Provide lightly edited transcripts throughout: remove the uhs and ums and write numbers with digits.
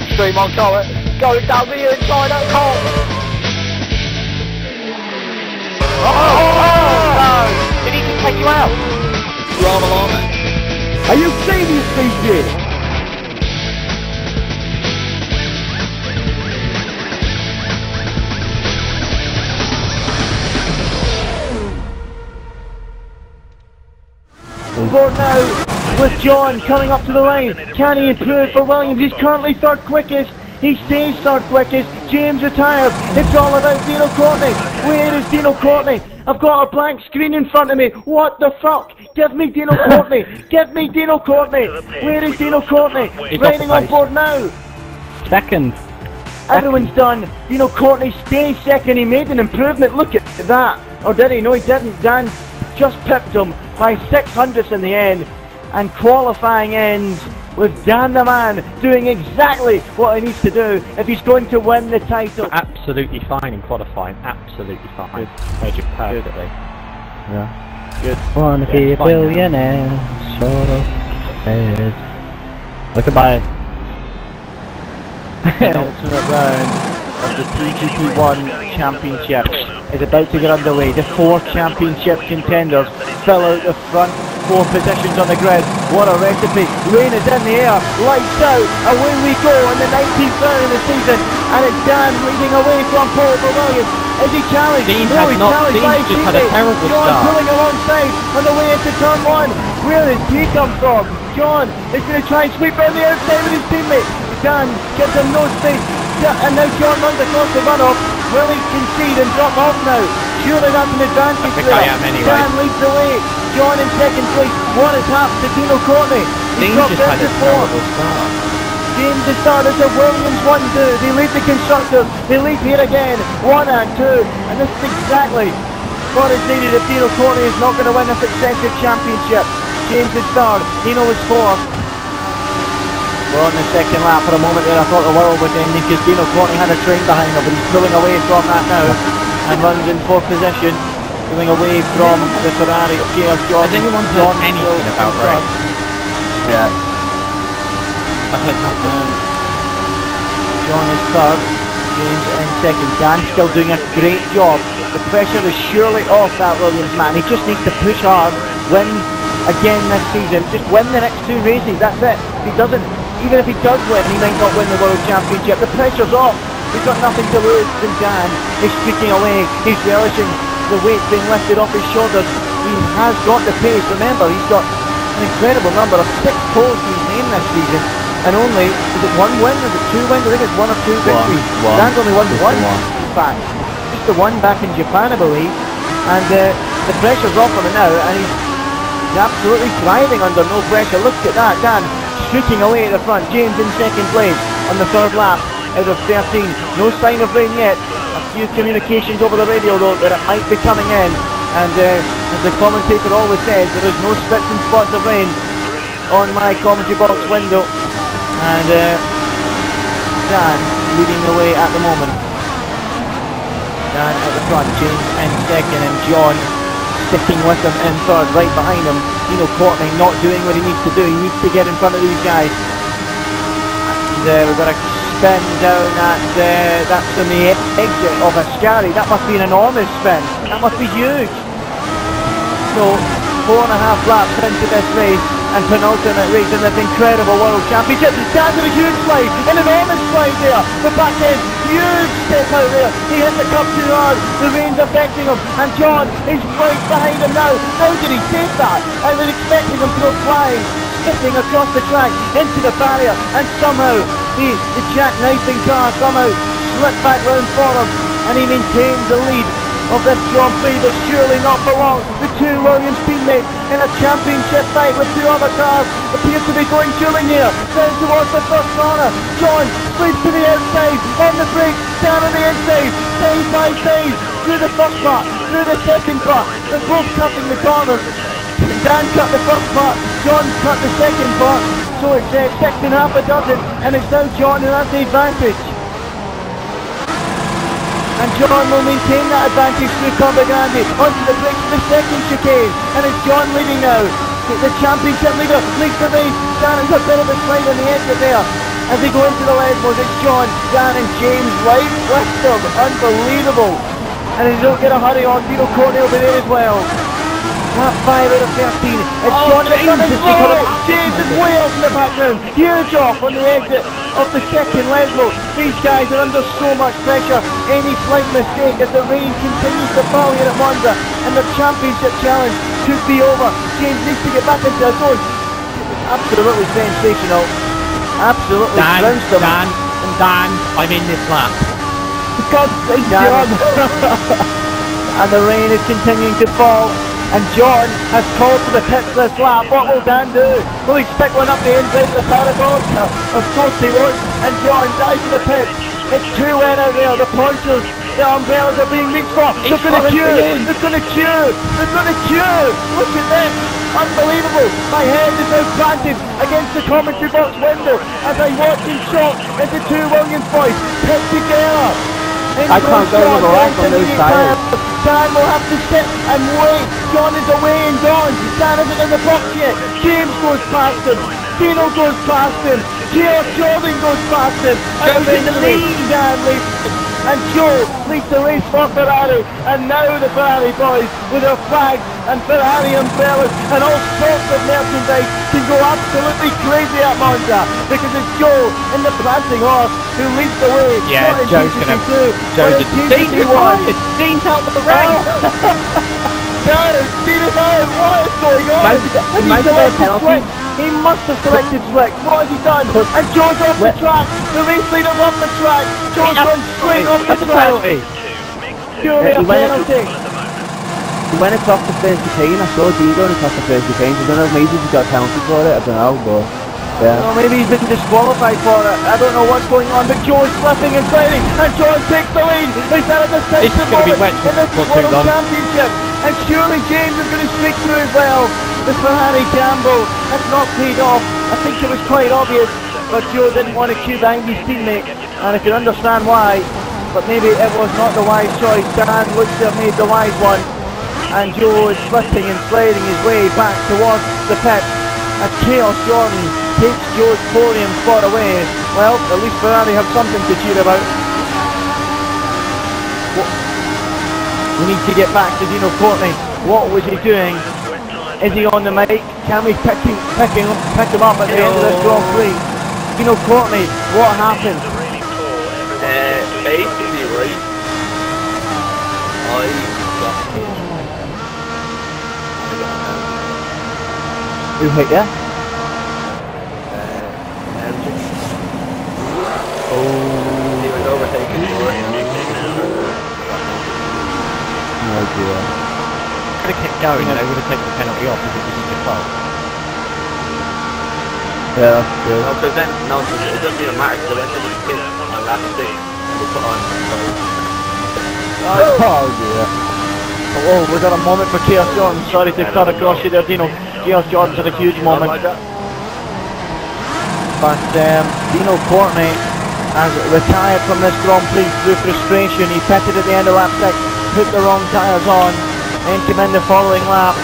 slipstream on Colin. Going down the inside of Cole. Oh no! Did he just take you out? Rather long. Are you serious, DJ? For now, with John coming up to the line, can he improve for Williams? He's currently third quickest. He stays third quickest. James retired. It's all about Dino Courtney. Where is Dino Courtney? I've got a blank screen in front of me. What the fuck? Give me Dino Courtney. Give me Dino Courtney. Where is Dino Courtney? Riding on board now. Second. Everyone's done. Dino Courtney stays second. He made an improvement. Look at that. Or did he? No, he didn't. Dan just pipped him by 600ths in the end. And qualifying ends with Dan the man doing exactly what he needs to do if he's going to win the title. Absolutely fine in qualifying. Absolutely fine. Magic perfectly. Yeah. Good. Wanna be a billionaire, sort of head. Look at my Penultimate round of the TGP1 Championship is about to get underway. The 4 championship contenders fill out the front 4 positions on the grid. What a recipe. Rain is in the air, lights out, away we go in the 19th round of the season, and it's Dan leading away from Paul for Williams. Is he challenged? Dean No, has he's not. challenged by Dean's his just had a teammate. terrible John start. pulling alongside on the way into turn 1. Where does he come from? John is going to try and sweep around the outside with his teammate. Dan gives him no space, and now John runs across the runoff. Will he concede and drop off now? Surely that's an advantage I think there. I am anyway. Dan leads the way. John in second place. What has happened to Dino Courtney? He's Dean dropped just down had to a 4. terrible start. James has started to Williams 1-2. They lead the constructors. They lead here again 1 and 2. And this is exactly what is needed if Dino Courtney is not going to win a successive championship. James is third. Dino is 4th. We're on the second lap. For a moment there I thought the world was ending because Dino Courtney had a train behind him, but he's pulling away from that now and runs in 4th position, pulling away from the Ferrari of Chaos Jordan. Has anyone heard anything about Ray? yeah. I heard nothing. John is third, James in second. Dan still doing a great job. The pressure is surely off that Williams man. He just needs to push hard, win again this season, just win the next 2 races, that's it. If he doesn't, even if he does win, he might not win the World Championship. The pressure's off. He's got nothing to lose. And Dan is streaking away. He's relishing the weight being lifted off his shoulders. He has got the pace. Remember, he's got an incredible number of 6 poles he's named this season. And only, is it 1 win? Is it 2 wins? I think it's 1 or 2 victories. One. Dan's only won Just 1, the one. in fact. Just the 1 back in Japan, I believe. And the pressure's off him now, and he's absolutely thriving under no pressure. Look at that, Dan streaking away at the front. James in second place on the 3rd lap out of 13. No sign of rain yet. A few communications over the radio though that it might be coming in. And as the commentator always says, there is no spits and spots of rain on my commentary box window. And Dan leading the way at the moment. Dan at the front, James in second, and John sticking with him in third, right behind him. Dino Courtney not doing what he needs to do. He needs to get in front of these guys. And we've got a spin down at that's on the exit of Ascari. That must be an enormous spin. That must be huge. So 4.5 laps into this race and penultimate race in this incredible World Championship. Dan's in a huge slide, an enormous slide there. The back end, huge step out there. He hit the cup too hard. The rain's affecting him, and John is right behind him now. How did he take that? I was expecting him to go flying, skipping across the track into the barrier, and somehow the jackknifing car somehow slipped back round for him, and he maintained the lead of this Grand Prix that surely not for long. The 2 Williams teammates in a championship fight with 2 other cars appear to be going dueling here. Down towards the first corner. John sweeps to the outside, on the brake, down on the inside, side by side, through the first part, through the second part. They're both cutting the corners. Dan cut the first part, John cut the second part. So it's 6.5 a dozen, and it's now John who has the advantage. And John will maintain that advantage through Corba Grande onto the brakes of the second chicane. And it's John leading now. The championship leader leads the race. Dan has a bit of a slide on the exit there. as they go into the Lesmos. It's John, Dan and James right with them. Unbelievable. And they don't get a hurry on. Dino Courtney will be there as well. Lap 5 out of 13. It's John in the front and James is way off in the background. Huge off on the exit of the second Lesmo. These guys are under so much pressure. Any slight mistake as the rain continues to fall here at Monza and the championship challenge could be over. James needs to get back into the zone. Absolutely sensational. Absolutely trounced them. Dan, I'm in this lap. Because John. And the rain is continuing to fall. And John has called for the pits this lap. What will Dan do? Will he stick one up the inside of the Paragon? Of course he won't. And John dives to the pits. It's too wet out there. The ponchos, the umbrellas are being reached for. They're going to queue. They're going to queue. They're going to queue. Look at this. Unbelievable. My head is now planted against the commentary box window as I watch in shock as the two Williams boys pit together. I can't go with the left on these tires. Dan will have to sit and wait. John is away and gone. Dan isn't in the box yet. James goes past him. Dino goes past him. Jordan goes past him. And in the lead, Dan leads. And Joe leads the race for Ferrari. And now the Ferrari boys with their flags and Ferrari umbrellas and all sorts of merchandise can go absolutely crazy at Monza because it's Joe in the prancing horse who leads the way. Yeah, Joe's going to... Dean's out of the race! Dean is out! What is going on? He must have selected Slick. What has he done? And Joe's off the track. The race leader's off the track. Joe's gone straight off the track. Surely a penalty. When it's off the first chicane, I saw Dean going across the first chicane. I don't know, maybe he got penalty for it, I don't know, but... Yeah. Well, maybe he's been disqualified for it. I don't know what's going on, but Joe's slipping and sliding, and John takes the lead. He's at a decisive moment in the World Championship. And surely James is going to streak through as well. The Ferrari gamble has not paid off. I think it was quite obvious, but Joe didn't want to queue behind his teammate, and I can understand why, but maybe it was not the wise choice. Dan looks to have made the wise one, and Joe is slipping and sliding his way back towards the pit as Chaos Jordan takes Joe's podium spot away. Well, at least Ferrari have something to cheer about. We need to get back to Dino Courtney. What was he doing? Is he on the mic? Can we pick him up at the end of this Grand Prix? Dino Courtney, what happened? Basically, right, Who hit you? he was overtaken for it. No idea. Could have kept going and they would have taken the penalty off if it wasn't your fault. Yeah, that's good. No, because then, it doesn't even matter, because then they skip on lap 6 and they put on. Oh dear. Oh, we got a moment for Chaos Jordan. Sorry to cut across you there, Dino. Chaos Jordan's had a huge moment. But Dino Courtney has retired from this Grand Prix through frustration. He pitted at the end of lap 6, put the wrong tyres on, then came in the following lap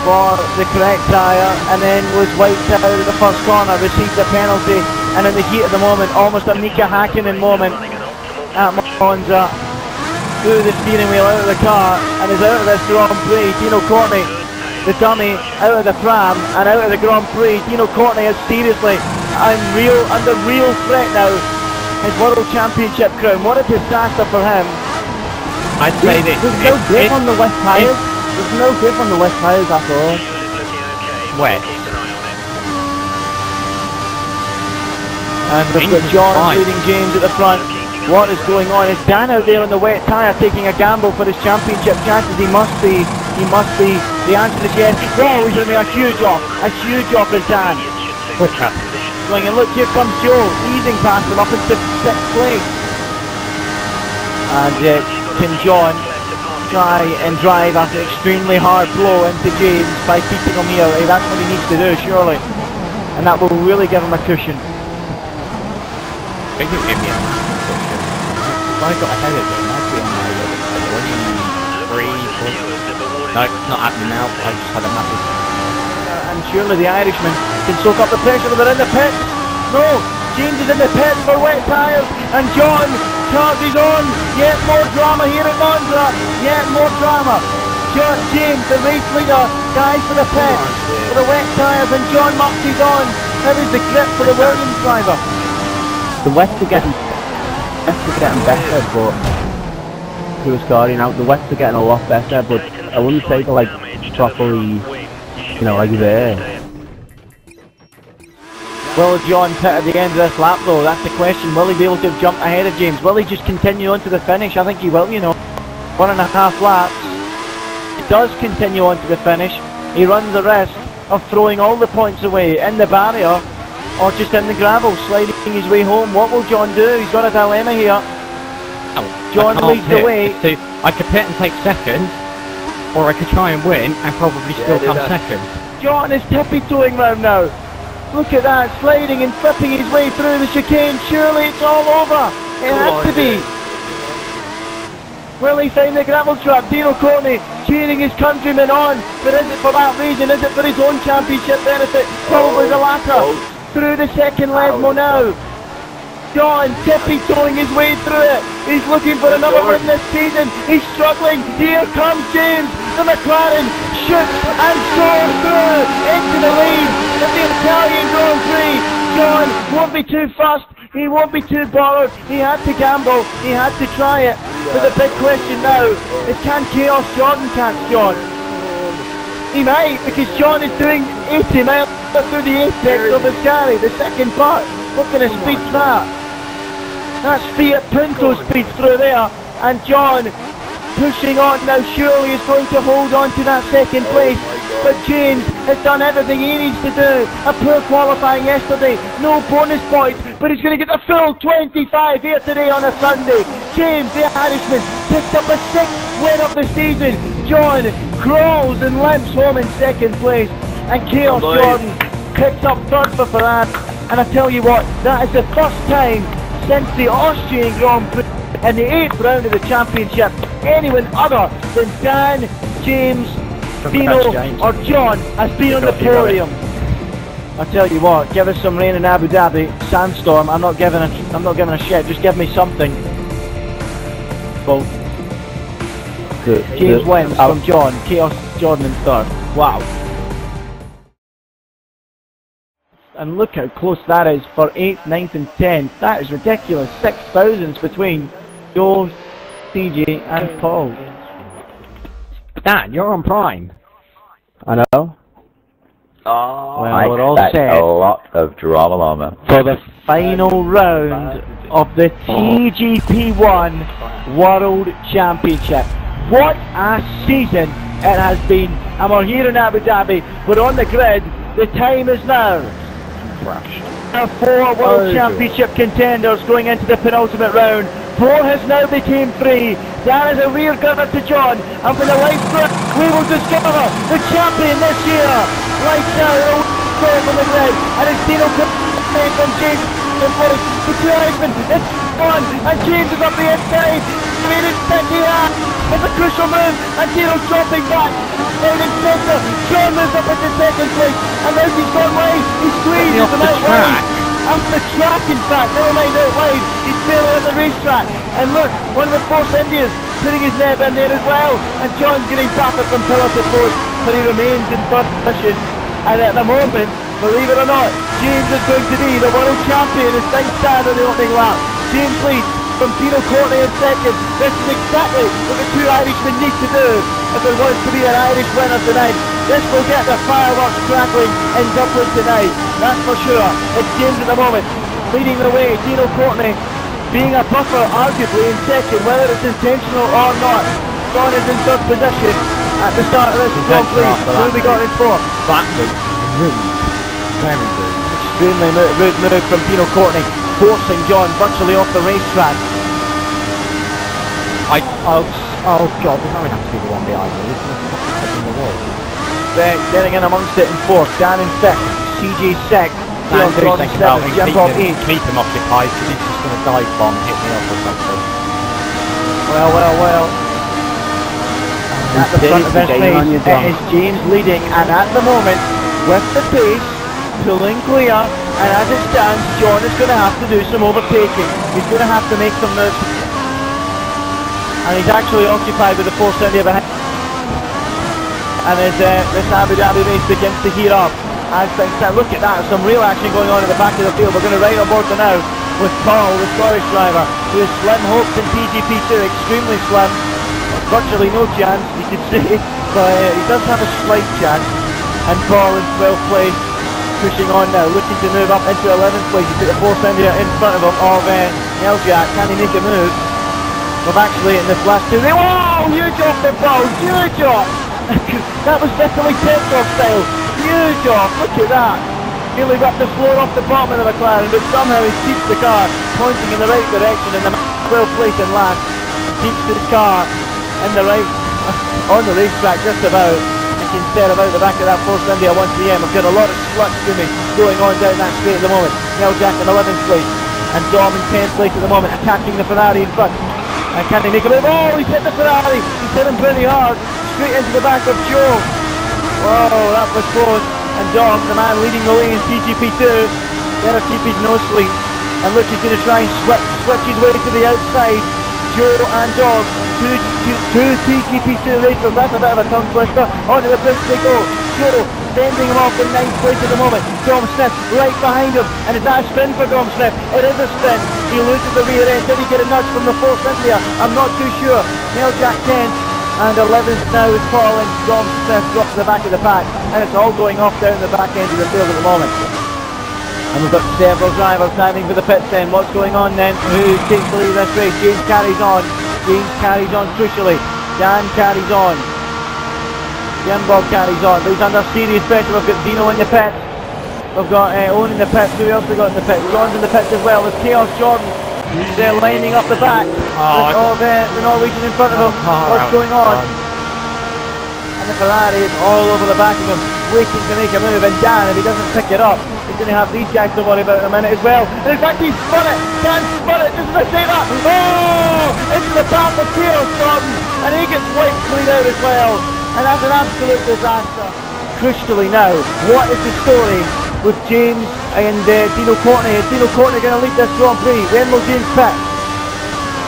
for the correct tyre, and then was wiped out of the first corner, received a penalty, and in the heat of the moment, almost a Mika Hakkinen moment at Monza, threw the steering wheel out of the car and is out of this Grand Prix. Dino Courtney, the dummy, out of the pram and out of the Grand Prix. Dino Courtney is seriously under real threat now. His World Championship crown. What a disaster for him. I'd say this. There's no grip on the wet tyres. There's no grip on the wet tyres at all. Wet. And we've got John leading James at the front. What is going on? Is Dan out there on the wet tyre taking a gamble for his championship chances? He must be. He must be. The answer is yes. Oh, he's going to be a huge off. A huge off is Dan. Going and look, here comes Joe, easing past him up into 6th place. And can John try and drive after an extremely hard blow into James by keeping him here? That's what he needs to do, surely. And that will really give him a cushion. I think it'll give me a massive cushion. If I got ahead of him, I'd be on my way. 3, 4... No, it's not happening now. I just had a massive... And surely the Irishman can soak up the pressure, but they're in the pits. No, James is in the pit for wet tyres, and John charges on. Yet more drama here at Monza. Yet more drama. James, the race leader, guys for the pit, for the wet tyres, and John marches on. How is the grip for the Williams driver? The wets are getting better, but who was starting out, the wets are getting a lot better, but I wouldn't say they're like properly, you know, like there. Will John pit at the end of this lap though? That's the question. Will he be able to jump ahead of James? Will he just continue on to the finish? I think he will, you know. 1.5 laps. He does continue on to the finish. He runs the risk of throwing all the points away in the barrier or just in the gravel, sliding his way home. What will John do? He's got a dilemma here. John leads the way. I could pit and take second, or I could try and win and probably still come second. John is tippy-toeing round now. Look at that, sliding and flipping his way through the chicane. Surely it's all over. It has to be. Will he find the gravel trap? Dino Courtney cheering his countrymen on. But is it for that reason? Is it for his own championship benefit? Probably the latter. Through the second Lesmo now. John tippy-toeing his way through it. He's looking for another win this season. He's struggling. Here comes James. The McLaren shoots and soars through into the lead of the Italian Grand Prix. John won't be too fussed. He won't be too bothered. He had to gamble. He had to try it. But the big question now is, can Chaos Jordan catch John? He might, because John is doing 80 miles through the apex of his Ascari, the second part. What kind of speed's that? That's Fiat Punto speed through there, and John pushing on now. Surely is going to hold on to that second place, but James has done everything he needs to do. A poor qualifying yesterday, no bonus points, but he's going to get the full 25 here today on a Sunday. James, the Irishman, picked up a 6th win of the season. John crawls and limps home in second place, and Chaos Jordan picks up 3rd for Ferrari. And I tell you what, that is the first time since the Austrian Grand Prix in the 8th round of the championship anyone other than Dan, James, Dino or John has been on the podium. I tell you what, give us some rain in Abu Dhabi, sandstorm. I'm not giving a shit. Just give me something. Well, James wins from John, Chaos Jordan in 3rd. Wow. And look how close that is for 8th, 9th and 10th. That is ridiculous. 6 thousandths between Joe, CJ and Paul. Dan, you're on Prime. I know. Oh, well, we're all set a lot of drama, mama. for the final round of the TGP1 World Championship. What a season it has been. And we're here in Abu Dhabi. We're on the grid. The time is now. Our 4 World Championship contenders going into the penultimate round. 4 has now become 3. That is a rear gunner to John, and for the life grip, we will discover the champion this year. Right now, from the grid, and it's Dino from James in place. The 2 Icemen, it's on, and James is up the inside. It's a crucial move, and Dino's dropping back. Down in centre, John moves up into second place, and now he's gone wide. He squeezes them out wide. Off the track, in fact, never mind out wide. He's barely at the racetrack. And look, one of the Force Indians putting his neb in there as well. And John's getting battered from pillar to post, but he remains in 3rd position. And at the moment, believe it or not, James is going to be the world champion as things stand on the opening lap. James leads from Dino Courtney in 2nd. This is exactly what the 2 Irishmen need to do if there wants to be an Irish winner tonight. This will get the fireworks crackling in Dublin tonight, that's for sure. It's James at the moment, leading the way. Dino Courtney being a buffer, arguably in 2nd, whether it's intentional or not. John is in 3rd position at the start of this Grand Prix. Who we got in 4th? That was rude. Very rude. Extremely rude move from Dino Courtney, forcing John virtually off the racetrack. Oh God, there's no one has to be the one behind me. This is in the wall. Getting in amongst it in 4th, Dan in 5th, CJ 6th, Dino Jordan 7th, Jim Bob 8th. Keep him occupied because he's just going to dive bomb and hit me off or something. Well. At the front of this race, it is James leading, and at the moment, with the pace pulling clear, and as it stands, John is going to have to do some overtaking. He's going to have to make some moves. And he's actually occupied with the force India behind. And as this Abu Dhabi race begins to heat up, as things start, look at that, some real action going on at the back of the field. We're going to ride on board for now with Paul, the Scottish driver, who has slim hopes in TGP2, extremely slim. Virtually no chance, you could say, but he does have a slight chance. And Paul in 12th place, pushing on now, looking to move up into 11th place. He's got the force India in front of him of Neljak. Can he make a move? We've actually in this last two. Whoa! Huge off the ball! Huge off! That was definitely takeoff style. Huge off! Look at that! Nearly got the floor off the bottom of the McLaren, but somehow he keeps the car pointing in the right direction, and the 12th place in last keeps his car in the right on the racetrack just about. You can stare about the back of that Force India 1CM. I've got a lot of sluts to me going on down that straight at the moment. Neljak in 11th place, and Dom in 10th place at the moment, attacking the Ferrari in front. And can he make a move? Oh, he's hit the Ferrari! He's hit him pretty hard, straight into the back of Joe. Whoa, that was close. And Dom, the man leading the way in TGP2, better keep his nose clean. And look, he's going to try and switch his way to the outside. Joe and Dom, two TGP2 racers. That's a bit of a tongue twister. Onto the bridge they go. Joe sending him off in 9th place at the moment. Dom Smith right behind him. And is that a spin for Dom Smith? It is a spin. He loses the rear end. Did he get a nudge from the Force India? I'm not too sure. Neljak 10th. And 11th now is Paul, and Dom Smith drops to the back of the pack. And it's all going off down the back end of the field at the moment. And we've got several drivers diving for the pits then. What's going on then? Who takes the lead of this race? James carries on. James carries on crucially. Dan carries on. Jim Bob carries on. But he's under serious pressure. We've got Dino in the pits. We've got Owen in the pits. Who else we got in the pits? John's in the pits as well. There's Chaos Jordan. They're lining up the back of the Norwegian in front of him. What's going on? And the Ferrari is all over the back of him, waiting to make a move. And Dan, if he doesn't pick it up, he's going to have these guys to worry about in a minute as well. And in fact, he spun it. Dan spun it just as I say that. Oh! Into the path of Chaos Jordan, and he gets wiped clean out as well. And that's an absolute disaster. Crucially now, what is the story with James and Dino Courtney? Is Dino Courtney going to lead this Grand Prix? When will James pit?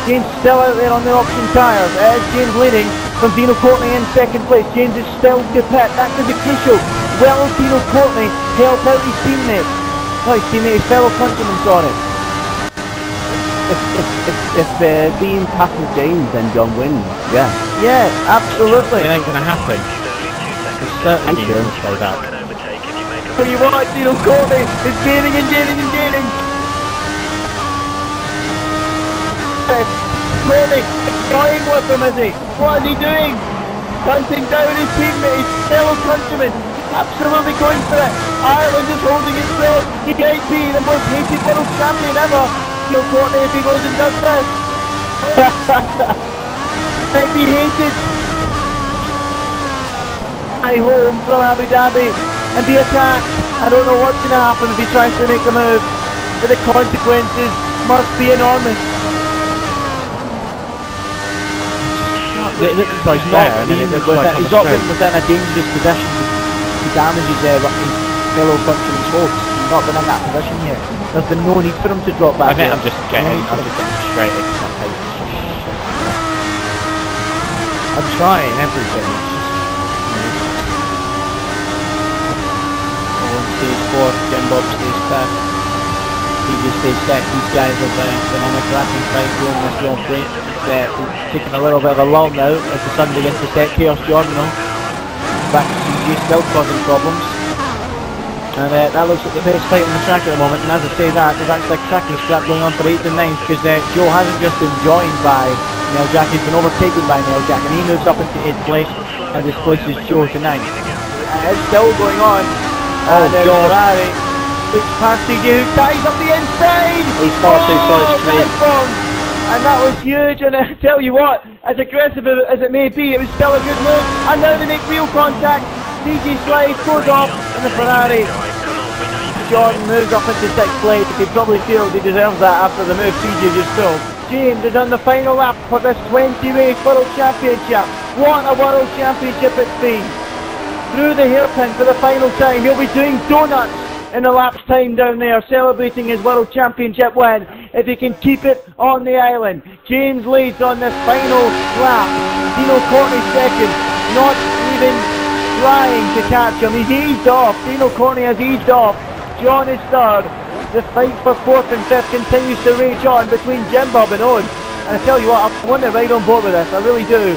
James still out there on the option tyres. James leading from Dino Courtney in 2nd place. James is still to pit. That could be crucial. Will Dino Courtney help out his teammates? No, his fellow countrymen, sorry. If Dean passes James, then John wins. Yeah. Yeah, absolutely. It ain't going to happen. Because certainly you won't say that. What do you want? Dino Courtney is gaining and gaining and gaining. Courtney going with him, is he? What is he doing? Hunting down his teammates, fellow countrymen. Absolutely going for it. Ireland is holding its breath. He might be the most hated world champion ever. Dino Courtney, if he goes and does this. Might be hated. High home from Abu Dhabi. And the attack, I don't know what's going to happen if he tries to make a move, but the consequences must be enormous. He's not within a dangerous position to damage his fellow countrymen's hopes. He's not been in that position yet. There's been no need for him to drop back. I think I'm just getting frustrated. I'm trying everything. Stage 4, Jim Bob stage 5, previous stage 6. These guys have been on a cracking fight during this Grand Prix. It's taking a little bit of a lull now as the sun begins to set. Chaos Jordan back to CG, still causing problems. And that looks like the best fight on the track at the moment. And as I say that, there's actually a cracking scrap going on for 8th and 9th, because Joe hasn't just been joined by Neljak, he's been overtaken by Neljak, and he moves up into 8th place and displaces Joe to 9th. It's still going on. And Ferrari looks past CJ, who ties up the inside! He's far too close to me. And that was huge, and I tell you what, as aggressive as it may be, it was still a good move. And now they make real contact. CJ slides, goes off, and the Ferrari. Jordan moves up into 6th place. He probably feels he deserves that after the move CJ just pulled. James is on the final lap for this 20-race World Championship. What a World Championship it's been. Through the hairpin for the final time. He'll be doing donuts in the lap's time down there, celebrating his World Championship win. If he can keep it on the island. James leads on this final lap. Dino Courtney second, not even trying to catch him. He's eased off. Dino Courtney has eased off. John is third. The fight for fourth and fifth continues to rage on between Jim Bob and Owen. And I tell you what, I want to ride on board with this, I really do.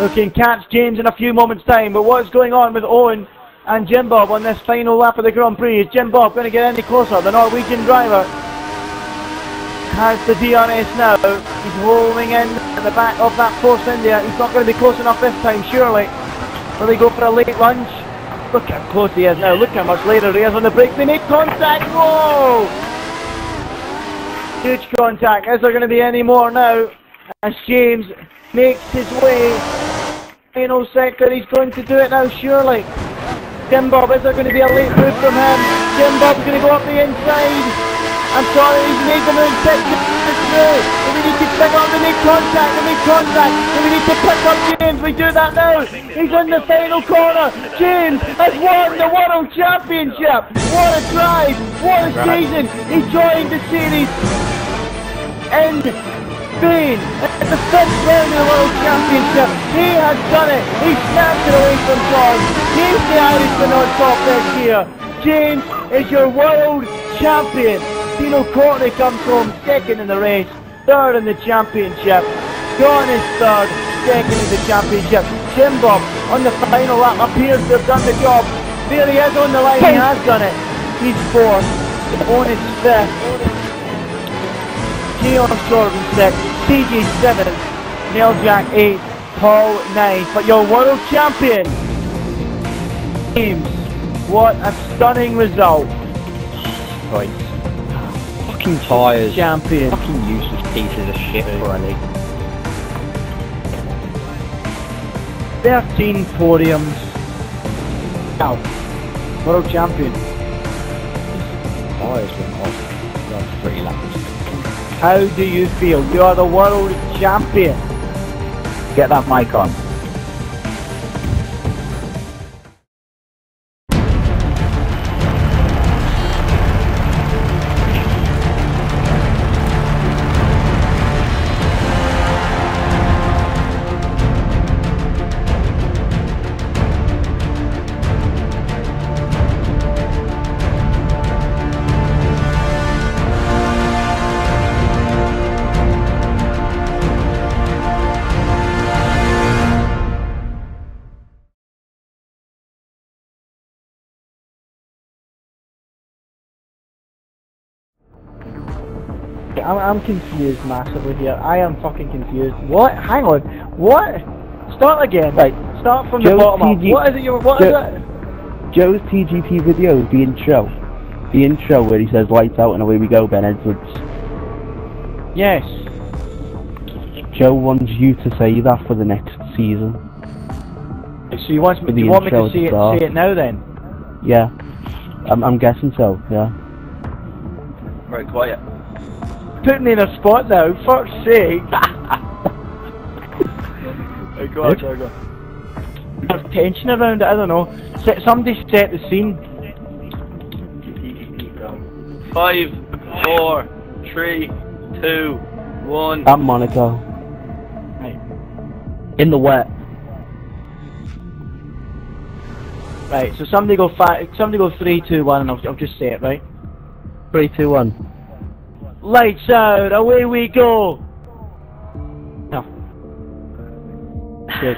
We can catch James in a few moments' time, but what's going on with Owen and Jim Bob on this final lap of the Grand Prix? Is Jim Bob going to get any closer? The Norwegian driver has the DRS now. He's rolling in at the back of that Force India. He's not going to be close enough this time, surely. Will he go for a late lunge? Look how close he is now. Look how much later he is on the brake. They make contact. Whoa! Huge contact. Is there going to be any more now? As James makes his way. Final sector. He's going to do it now, surely. Jim Bob, is there going to be a late move from him? Jim Bob's going to go up the inside. I'm sorry, he's made the move. We need to pick up, we make contact, and we need to pick up James. We do that now. He's in the final corner. James has won the World Championship. What a drive, what a season. He joined the series in Spain at the 5th round of the World Championship. He has done it. He snapped it away from John. He's the Irishman on top this year. James is your world champion. Dino Courtney comes home second in the race, third in the championship. John is third, second in the championship. Jim Bob on the final lap appears to have done the job. There he is on the line, he has done it. He's fourth, Owen is fifth. George Jordan sixth, TG seventh, Neil Jack eighth, Paul ninth. But your world champion, James, what a stunning result. Right. Fucking tyres. Champion. Fucking useless pieces of shit already. 13 podiums. Wow. World champion. Tyres went off. That's 3 laps. How do you feel? You are the world champion. Get that mic on. I'm confused massively here. I am fucking confused. What? Hang on. What? Start again. Right. Start from the bottom up. What is it? What is it? Joe's TGP video, the intro. The intro where he says lights out and away we go, Ben Edwards. Yes. Joe wants you to say that for the next season. So you want me, do you want me to say it now then? Yeah. I'm guessing so, yeah. Very quiet. Put me in a spot now, fuck's sake. Go on. There's tension around it, I don't know. Somebody set the scene. 5, 4, 3, 2, 1. At Monaco. Right. In the wet. Right, so somebody go 3, 2, 1 and I'll just say it, right? 3, 2, 1. Lights out, away we go! No. Good.